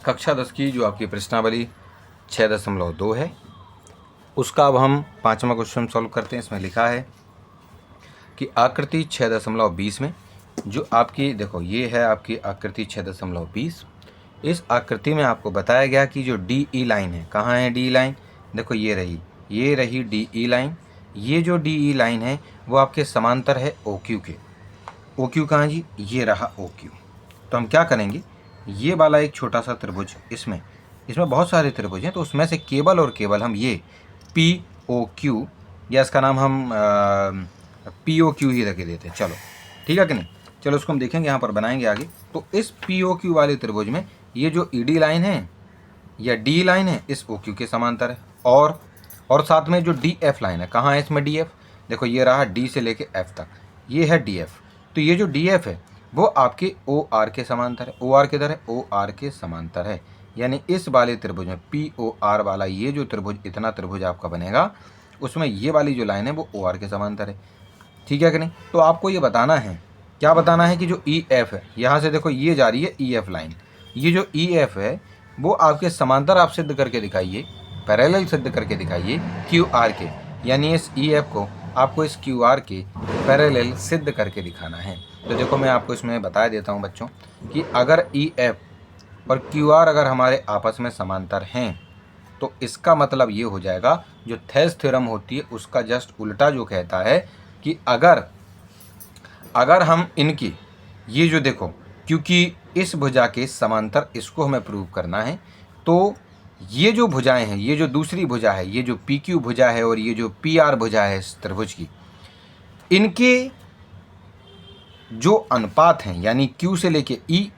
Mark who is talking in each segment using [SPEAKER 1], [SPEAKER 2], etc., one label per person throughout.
[SPEAKER 1] कक्षा 10 की जो आपकी प्रश्नावली 6.2 है, उसका अब हम 5वां क्वेश्चन सॉल्व करते हैं। इसमें लिखा है कि आकृति 6.20 में जो आपकी देखो ये है आपकी आकृति 6.20। इस आकृति में आपको बताया गया कि जो डी ई लाइन है, कहाँ है डी ई लाइन, देखो ये रही डी ई लाइन। ये जो डी ई लाइन है वो आपके समांतर है ओ क्यू के। ओ क्यू कहाँ जी, ये रहा ओ क्यू। तो हम क्या करेंगे, ये वाला एक छोटा सा त्रिभुज, इसमें बहुत सारे त्रिभुज हैं, तो उसमें से केवल और केवल हम ये पी ओ क्यू, या इसका नाम हम पी ओ क्यू ही रख देते हैं। चलो ठीक है कि नहीं, चलो उसको हम देखेंगे, यहाँ पर बनाएंगे आगे। तो इस पी ओ क्यू वाले त्रिभुज में ये जो ई डी लाइन है या डी लाइन है इस ओ क्यू के समांतर है, और साथ में जो डी एफ लाइन है, कहाँ है इसमें डी एफ, देखो ये रहा डी से लेके एफ तक, ये है डी एफ। तो ये जो डी एफ है वो आपके ओ आर के समांतर है। ओ आर किधर है, ओ आर के समांतर है, यानी इस वाले त्रिभुज में पी ओ आर वाला ये जो त्रिभुज, इतना त्रिभुज आपका बनेगा, उसमें ये वाली जो लाइन है वो ओ आर के समांतर है। ठीक है कि नहीं। तो आपको ये बताना है, क्या बताना है कि जो ई एफ है, यहाँ से देखो ये जा रही है ई एफ लाइन, ये जो ई एफ है वो आपके समांतर आप सिद्ध करके दिखाइए, पैरेलल सिद्ध करके दिखाइए क्यू आर के, यानी इस ई एफ को आपको इस क्यू आर के पैरेलल सिद्ध करके दिखाना है। तो देखो मैं आपको इसमें बता देता हूँ बच्चों कि अगर ई एफ और क्यू आर अगर हमारे आपस में समांतर हैं तो इसका मतलब ये हो जाएगा, जो थेल्स थ्योरम होती है उसका जस्ट उल्टा जो कहता है कि अगर हम इनकी ये जो देखो, क्योंकि इस भुजा के समांतर इसको हमें प्रूव करना है, तो ये जो भुजाएं हैं, ये जो दूसरी भुजा है, ये जो पी क्यू भुजा है और ये जो पी आर भुजा है इस त्रिभुज की, इनके जो अनुपात हैं, यानी क्यू से लेके ई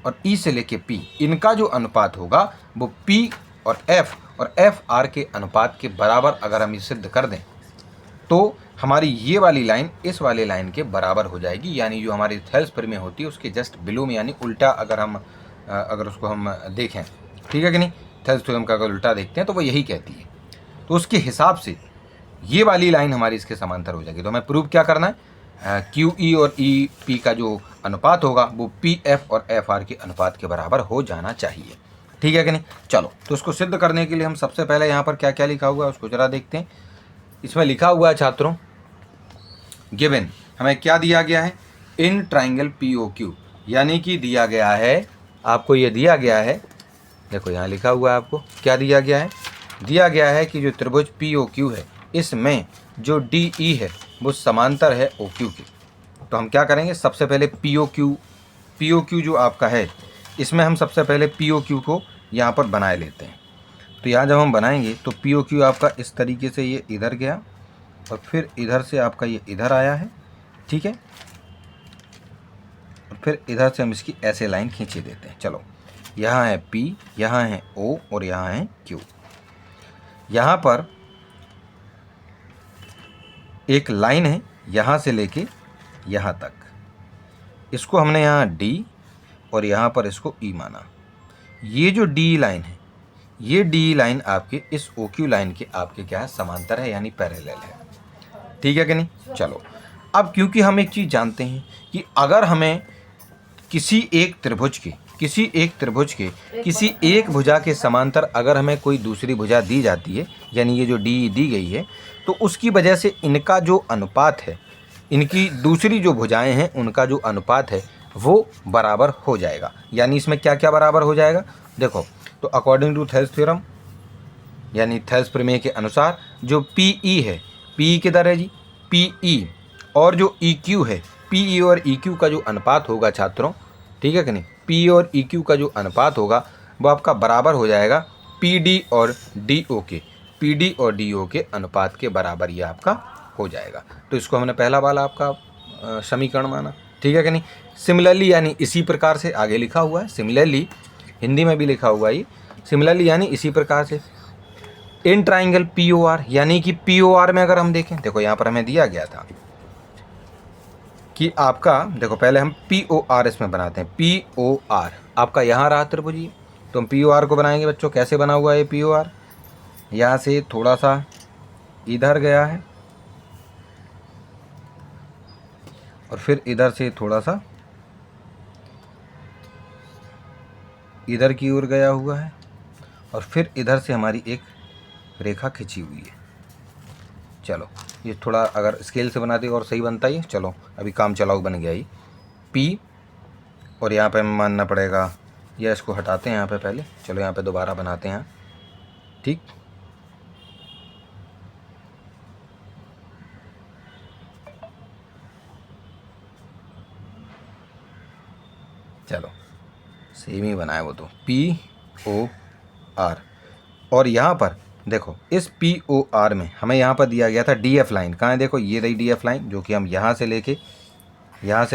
[SPEAKER 1] और ई से लेके पी, इनका जो अनुपात होगा वो पी और एफ आर के अनुपात के बराबर अगर हम इसे सिद्ध कर दें तो हमारी ये वाली लाइन इस वाले लाइन के बराबर हो जाएगी, यानी जो हमारी थेल्स परिमेय होती है उसके जस्ट बिलो में, यानी उल्टा अगर उसको हम देखें, ठीक है कि नहीं, थेल्स थ्योरम का अगर उल्टा देखते हैं तो वो यही कहती है। तो उसके हिसाब से ये वाली लाइन हमारी इसके समांतर हो जाएगी। तो हमें प्रूव क्या करना है, क्यू ई और ई पी का जो अनुपात होगा वो पी एफ और एफ आर के अनुपात के बराबर हो जाना चाहिए। ठीक है कि नहीं। चलो तो उसको सिद्ध करने के लिए हम सबसे पहले यहाँ पर क्या क्या लिखा हुआ है उसको जरा देखते हैं। इसमें लिखा हुआ है छात्रों, गिवन हमें क्या दिया गया है, in triangle P O Q, यानी कि दिया गया है आपको, ये दिया गया है, देखो यहाँ लिखा हुआ है आपको क्या दिया गया है, दिया गया है कि जो त्रिभुज पी ओ क्यू है इसमें जो डी ई है वो समांतर है ओ क्यू के। तो हम क्या करेंगे, सबसे पहले पी ओ क्यू जो आपका है इसमें हम सबसे पहले पी ओ क्यू को यहाँ पर बनाए लेते हैं। तो यहाँ जब हम बनाएंगे तो पी ओ क्यू आपका इस तरीके से ये इधर गया और फिर इधर से आपका ये इधर आया है, ठीक है, और फिर इधर से हम इसकी ऐसे लाइन खींचे देते हैं। चलो यहाँ है P, यहाँ है O और यहाँ है Q। यहाँ पर एक लाइन है यहाँ से लेके यहाँ तक, इसको हमने यहाँ D और यहाँ पर इसको E माना। ये जो D लाइन है, ये D लाइन आपके इस OQ लाइन के आपके क्या है, समांतर है, यानी पैरेलल है। ठीक है कि नहीं। चलो अब क्योंकि हम एक चीज़ जानते हैं कि अगर हमें किसी एक त्रिभुज के किसी एक भुजा के समांतर अगर हमें कोई दूसरी भुजा दी जाती है, यानी ये जो डी दी गई है, तो उसकी वजह से इनका जो अनुपात है, इनकी दूसरी जो भुजाएं हैं उनका जो अनुपात है वो बराबर हो जाएगा। यानी इसमें क्या क्या बराबर हो जाएगा, देखो तो अकॉर्डिंग टू थेल्स थ्योरम, यानी थेल्स प्रमेय के अनुसार जो पी ई है, पी किधर है जी, पी ई, और जो ई क्यू है, पी ई और ई क्यू का जो अनुपात होगा छात्रों, ठीक है कि नहीं, पी और ई क्यू का जो अनुपात होगा वो आपका बराबर हो जाएगा पी डी और डी ओ के, पी डी और डी ओ के अनुपात के बराबर ये आपका हो जाएगा। तो इसको हमने पहला वाला आपका समीकरण माना। ठीक है कि नहीं। सिमिलरली यानी इसी प्रकार से आगे लिखा हुआ है, सिमिलरली हिंदी में भी लिखा हुआ है ये, सिमिलरली यानी इसी प्रकार से in triangle P O R, यानी कि पी ओ आर में अगर हम देखें, देखो यहाँ पर हमें दिया गया था कि आपका, देखो पहले हम पी ओ आर इसमें बनाते हैं, पी ओ आर आपका यहाँ रहा त्रिभुज, तो हम पी ओ आर को बनाएंगे बच्चों। कैसे बना हुआ है पी ओ आर, यहाँ से थोड़ा सा इधर गया है और फिर इधर से थोड़ा सा इधर की ओर गया हुआ है और फिर इधर से हमारी एक रेखा खिंची हुई है। चलो ये थोड़ा अगर स्केल से बनाते और सही बनता ही। चलो अभी काम चलाऊ बन गया ही P, और यहाँ पे हमें मानना पड़ेगा, या इसको हटाते हैं यहाँ पे पहले। चलो यहाँ पे दोबारा बनाते हैं, ठीक। चलो सेम ही बनाए वो तो, POR। और यहाँ पर देखो इस POR में हमें यहाँ पर दिया गया था DF लाइन। कहाँ है? देखो ये रही DF लाइन, जो कि हम यहाँ से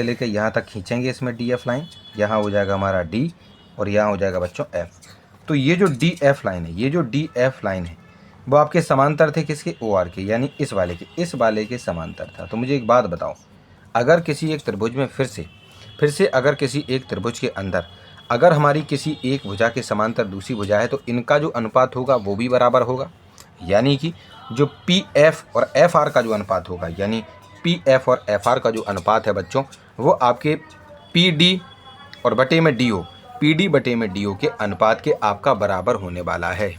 [SPEAKER 1] लेके यहाँ तक खींचेंगे। इसमें DF लाइन यहाँ हो जाएगा हमारा D, और यहाँ हो जाएगा बच्चों F। तो ये जो DF लाइन है, ये जो DF लाइन है वो आपके समांतर थे किसके? OR के, यानी इस वाले के समांतर था। तो मुझे एक बात बताओ, अगर किसी एक त्रिभुज में फिर से अगर किसी एक त्रिभुज के अंदर अगर हमारी किसी एक भुजा के समांतर दूसरी भुजा है, तो इनका जो अनुपात होगा वो भी बराबर होगा। यानी कि जो PF और FR का जो अनुपात होगा, यानी PF और FR का जो अनुपात है बच्चों, वो आपके PD और बटे में DO, PD बटे में DO के अनुपात के आपका बराबर होने वाला है।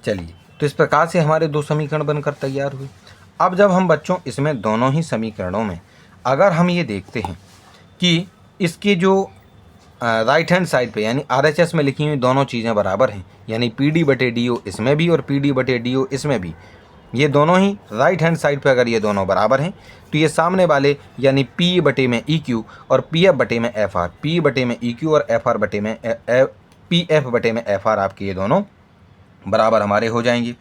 [SPEAKER 1] चलिए, तो इस प्रकार से हमारे दो समीकरण बनकर तैयार हुए। अब जब हम बच्चों इसमें दोनों ही समीकरणों में अगर हम ये देखते हैं कि इसके जो राइट हैंड साइड पे यानी RHS में लिखी हुई दोनों चीज़ें बराबर हैं, यानी PD बटे DO इसमें भी और PD बटे DO इसमें भी, ये दोनों ही राइट हैंड साइड पे अगर ये दोनों बराबर हैं, तो ये सामने वाले यानी P बटे में EQ और PF बटे में FR, P बटे में EQ और FR बटे में PF बटे में FR, आपके ये दोनों बराबर हमारे हो जाएंगे।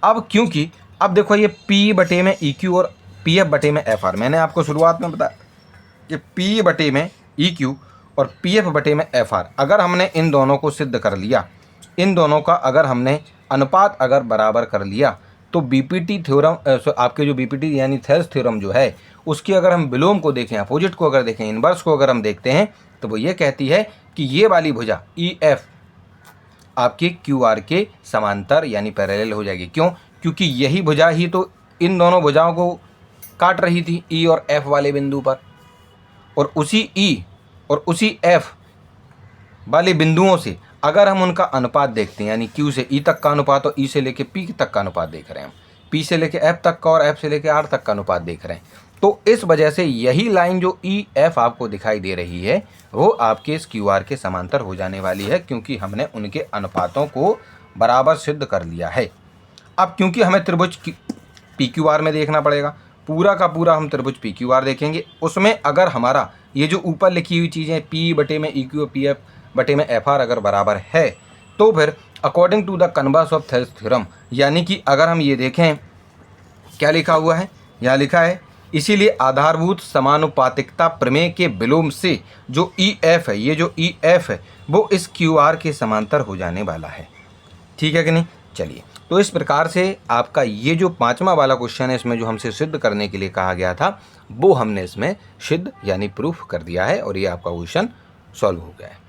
[SPEAKER 1] अब क्योंकि अब देखो ये P बटे में EQ और PF बटे में FR, मैंने आपको शुरुआत में बताया कि P बटे में EQ और PF बटे में FR, अगर हमने इन दोनों को सिद्ध कर लिया, इन दोनों का अगर हमने अनुपात अगर बराबर कर लिया, तो BPT थ्योरम, आपके जो BPT यानी थेल्स थ्योरम जो है, उसकी अगर हम विलोम को देखें, अपोजिट को अगर देखें, इन्वर्स को अगर हम देखते हैं, तो वो ये कहती है कि ये वाली भुजा EF आपके QR के समांतर यानी पैरेलल हो जाएगी। क्यों? क्योंकि यही भुजा ही तो इन दोनों भुजाओं को काट रही थी E और F वाले बिंदु पर, और उसी E और उसी F वाले बिंदुओं से अगर हम उनका अनुपात देखते हैं, यानी Q से E तक का अनुपात और E से लेके P तक का अनुपात देख रहे हैं, P से लेके F तक का और F से लेके R तक का अनुपात देख रहे हैं, तो इस वजह से यही लाइन जो EF आपको दिखाई दे रही है वो आपके इस QR के समांतर हो जाने वाली है, क्योंकि हमने उनके अनुपातों को बराबर सिद्ध कर लिया है। अब क्योंकि हमें त्रिभुज PQR में देखना पड़ेगा, पूरा का पूरा हम त्रिभुज PQR देखेंगे, उसमें अगर हमारा ये जो ऊपर लिखी हुई चीज़ें P बटे में EQ और PF बटे में FR अगर बराबर है, तो फिर according to the converse of Thales theorem, यानी कि अगर हम ये देखें क्या लिखा हुआ है, यहाँ लिखा है इसीलिए आधारभूत समानुपातिकता प्रमेय के विलोम से जो EF है, ये जो EF है वो इस QR के समांतर हो जाने वाला है। ठीक है कि नहीं? चलिए, तो इस प्रकार से आपका ये जो 5वां वाला क्वेश्चन है, इसमें जो हमसे सिद्ध करने के लिए कहा गया था, वो हमने इसमें सिद्ध यानी प्रूफ कर दिया है, और ये आपका क्वेश्चन सॉल्व हो गया है।